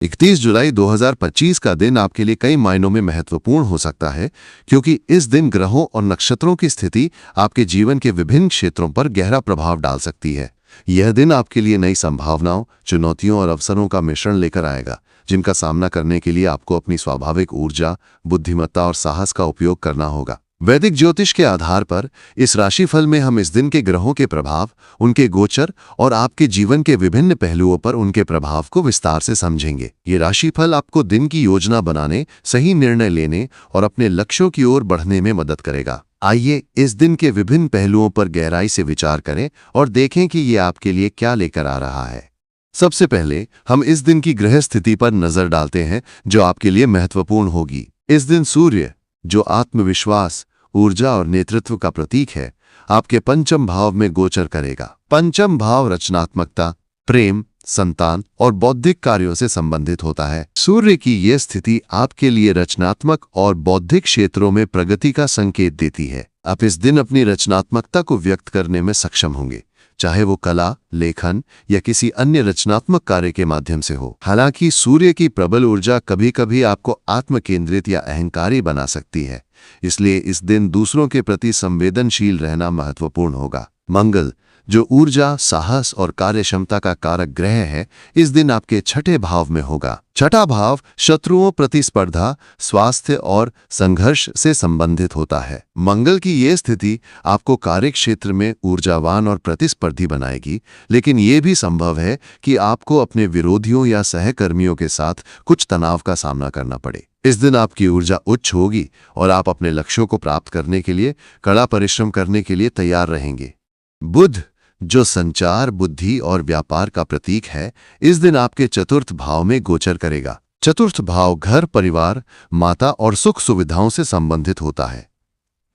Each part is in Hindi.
31 जुलाई 2025 का दिन आपके लिए कई मायनों में महत्वपूर्ण हो सकता है, क्योंकि इस दिन ग्रहों और नक्षत्रों की स्थिति आपके जीवन के विभिन्न क्षेत्रों पर गहरा प्रभाव डाल सकती है। यह दिन आपके लिए नई संभावनाओं, चुनौतियों और अवसरों का मिश्रण लेकर आएगा, जिनका सामना करने के लिए आपको अपनी स्वाभाविक ऊर्जा, बुद्धिमत्ता और साहस का उपयोग करना होगा। वैदिक ज्योतिष के आधार पर इस राशिफल में हम इस दिन के ग्रहों के प्रभाव, उनके गोचर और आपके जीवन के विभिन्न पहलुओं पर उनके प्रभाव को विस्तार से समझेंगे। ये राशिफल आपको दिन की योजना बनाने, सही निर्णय लेने और अपने लक्ष्यों की ओर बढ़ने में मदद करेगा। आइए इस दिन के विभिन्न पहलुओं पर गहराई से विचार करें और देखें कि ये आपके लिए क्या लेकर आ रहा है। सबसे पहले हम इस दिन की ग्रह स्थिति पर नजर डालते हैं, जो आपके लिए महत्वपूर्ण होगी। इस दिन सूर्य, जो आत्मविश्वास, ऊर्जा और नेतृत्व का प्रतीक है, आपके पंचम भाव में गोचर करेगा। पंचम भाव रचनात्मकता, प्रेम, संतान और बौद्धिक कार्यों से संबंधित होता है। सूर्य की यह स्थिति आपके लिए रचनात्मक और बौद्धिक क्षेत्रों में प्रगति का संकेत देती है। आप इस दिन अपनी रचनात्मकता को व्यक्त करने में सक्षम होंगे, चाहे वो कला, लेखन या किसी अन्य रचनात्मक कार्य के माध्यम से हो। हालांकि सूर्य की प्रबल ऊर्जा कभी-कभी आपको आत्मकेंद्रित या अहंकारी बना सकती है, इसलिए इस दिन दूसरों के प्रति संवेदनशील रहना महत्वपूर्ण होगा। मंगल, जो ऊर्जा, साहस और कार्यक्षमता का कारक ग्रह है, इस दिन आपके छठे भाव में होगा। छठा भाव शत्रुओं, प्रतिस्पर्धा, स्वास्थ्य और संघर्ष से संबंधित होता है। मंगल की ये स्थिति आपको कार्यक्षेत्र में ऊर्जावान और प्रतिस्पर्धी बनाएगी, लेकिन ये भी संभव है कि आपको अपने विरोधियों या सहकर्मियों के साथ कुछ तनाव का सामना करना पड़े। इस दिन आपकी ऊर्जा उच्च होगी और आप अपने लक्ष्यों को प्राप्त करने के लिए कड़ा परिश्रम करने के लिए तैयार रहेंगे। बुध, जो संचार, बुद्धि और व्यापार का प्रतीक है, इस दिन आपके चतुर्थ भाव में गोचर करेगा। चतुर्थ भाव घर, परिवार, माता और सुख सुविधाओं से संबंधित होता है।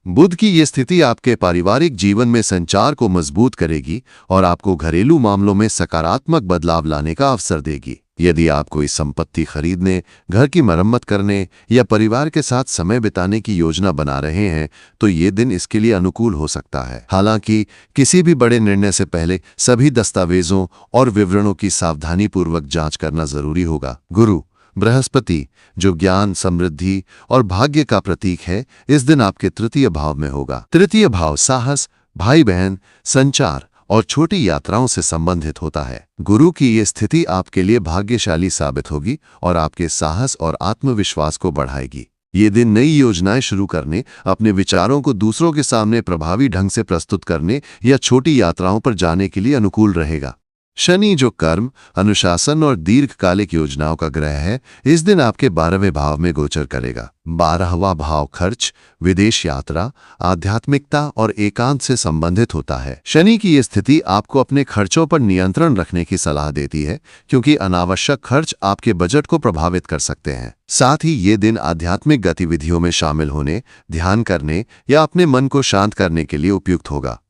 बुध की ये स्थिति आपके पारिवारिक जीवन में संचार को मजबूत करेगी और आपको घरेलू मामलों में सकारात्मक बदलाव लाने का अवसर देगी। यदि आप कोई संपत्ति खरीदने, घर की मरम्मत करने या परिवार के साथ समय बिताने की योजना बना रहे हैं, तो ये दिन इसके लिए अनुकूल हो सकता है। हालांकि किसी भी बड़े निर्णय से पहले सभी दस्तावेजों और विवरणों की सावधानीपूर्वक जांच करना जरूरी होगा। गुरु, बृहस्पति, जो ज्ञान, समृद्धि और भाग्य का प्रतीक है, इस दिन आपके तृतीय भाव में होगा। तृतीय भाव साहस, भाई बहन, संचार और छोटी यात्राओं से संबंधित होता है। गुरु की ये स्थिति आपके लिए भाग्यशाली साबित होगी और आपके साहस और आत्मविश्वास को बढ़ाएगी। ये दिन नई योजनाएं शुरू करने, अपने विचारों को दूसरों के सामने प्रभावी ढंग से प्रस्तुत करने या छोटी यात्राओं पर जाने के लिए अनुकूल रहेगा। शनि, जो कर्म, अनुशासन और दीर्घकालिक योजनाओं का ग्रह है, इस दिन आपके 12वें भाव में गोचर करेगा। 12वां भाव खर्च, विदेश यात्रा, आध्यात्मिकता और एकांत से संबंधित होता है। शनि की ये स्थिति आपको अपने खर्चों पर नियंत्रण रखने की सलाह देती है, क्योंकि अनावश्यक खर्च आपके बजट को प्रभावित कर सकते हैं। साथ ही ये दिन आध्यात्मिक गतिविधियों में शामिल होने, ध्यान करने या अपने मन को शांत करने के लिए उपयुक्त होगा।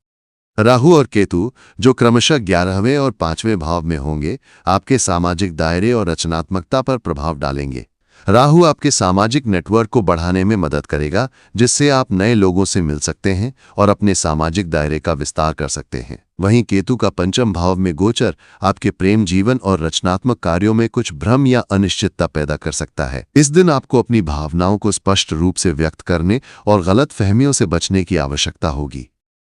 राहु और केतु, जो क्रमशः 11वें और 5वें भाव में होंगे, आपके सामाजिक दायरे और रचनात्मकता पर प्रभाव डालेंगे। राहु आपके सामाजिक नेटवर्क को बढ़ाने में मदद करेगा, जिससे आप नए लोगों से मिल सकते हैं और अपने सामाजिक दायरे का विस्तार कर सकते हैं। वहीं केतु का पंचम भाव में गोचर आपके प्रेम जीवन और रचनात्मक कार्यों में कुछ भ्रम या अनिश्चितता पैदा कर सकता है। इस दिन आपको अपनी भावनाओं को स्पष्ट रूप से व्यक्त करने और गलत फहमियों से बचने की आवश्यकता होगी।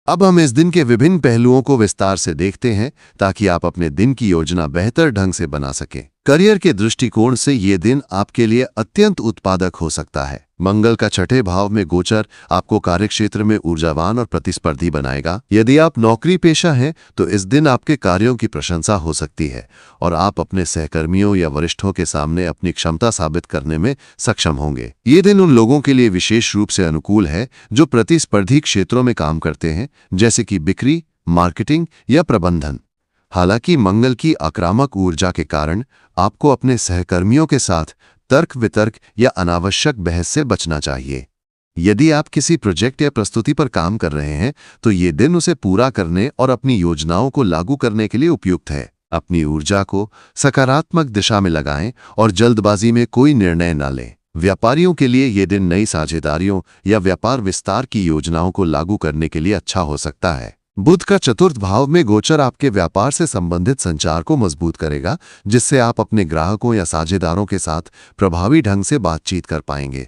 अब हम इस दिन के विभिन्न पहलुओं को विस्तार से देखते हैं, ताकि आप अपने दिन की योजना बेहतर ढंग से बना सकें। करियर के दृष्टिकोण से ये दिन आपके लिए अत्यंत उत्पादक हो सकता है। मंगल का छठे भाव में गोचर आपको कार्यक्षेत्र में ऊर्जावान और प्रतिस्पर्धी बनाएगा। यदि आप नौकरी पेशा हैं, तो इस दिन आपके कार्यों की प्रशंसा हो सकती है और आप अपने सहकर्मियों या वरिष्ठों के सामने अपनी क्षमता साबित करने में सक्षम होंगे। ये दिन उन लोगों के लिए विशेष रूप से अनुकूल है जो प्रतिस्पर्धी क्षेत्रों में काम करते हैं, जैसे कि बिक्री, मार्केटिंग या प्रबंधन। हालांकि मंगल की आक्रामक ऊर्जा के कारण आपको अपने सहकर्मियों के साथ तर्क वितर्क या अनावश्यक बहस से बचना चाहिए। यदि आप किसी प्रोजेक्ट या प्रस्तुति पर काम कर रहे हैं, तो ये दिन उसे पूरा करने और अपनी योजनाओं को लागू करने के लिए उपयुक्त है। अपनी ऊर्जा को सकारात्मक दिशा में लगाएं और जल्दबाजी में कोई निर्णय न लें। व्यापारियों के लिए ये दिन नई साझेदारियों या व्यापार विस्तार की योजनाओं को लागू करने के लिए अच्छा हो सकता है। बुध का चतुर्थ भाव में गोचर आपके व्यापार से संबंधित संचार को मजबूत करेगा, जिससे आप अपने ग्राहकों या साझेदारों के साथ प्रभावी ढंग से बातचीत कर पाएंगे।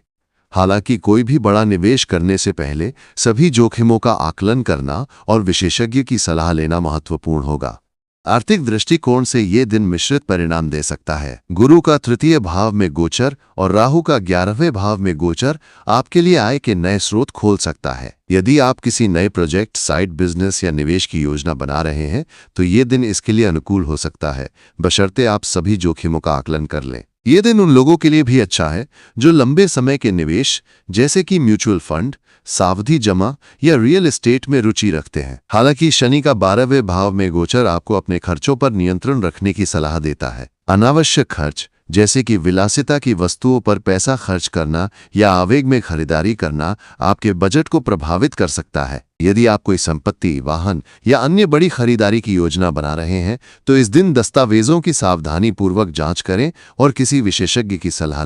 हालांकि कोई भी बड़ा निवेश करने से पहले सभी जोखिमों का आकलन करना और विशेषज्ञ की सलाह लेना महत्वपूर्ण होगा। आर्थिक दृष्टिकोण से ये दिन मिश्रित परिणाम दे सकता है। गुरु का तृतीय भाव में गोचर और राहु का 11वें भाव में गोचर आपके लिए आय के नए स्रोत खोल सकता है। यदि आप किसी नए प्रोजेक्ट, साइड बिजनेस या निवेश की योजना बना रहे हैं तो ये दिन इसके लिए अनुकूल हो सकता है, बशर्ते आप सभी जोखिमों का आकलन कर लें। ये दिन उन लोगों के लिए भी अच्छा है जो लंबे समय के निवेश जैसे कि म्यूचुअल फंड, सावधि जमा या रियल एस्टेट में रुचि रखते हैं। हालांकि शनि का 12वें भाव में गोचर आपको अपने खर्चों पर नियंत्रण रखने की सलाह देता है। अनावश्यक खर्च जैसे कि विलासिता की वस्तुओं पर पैसा खर्च करना या आवेग में खरीदारी करना आपके बजट को प्रभावित कर सकता है। यदि आप कोई संपत्ति, वाहन या अन्य बड़ी खरीदारी की योजना बना रहे हैं तो इस दिन दस्तावेजों की सावधानीपूर्वक जांच करें और किसी विशेषज्ञ की सलाह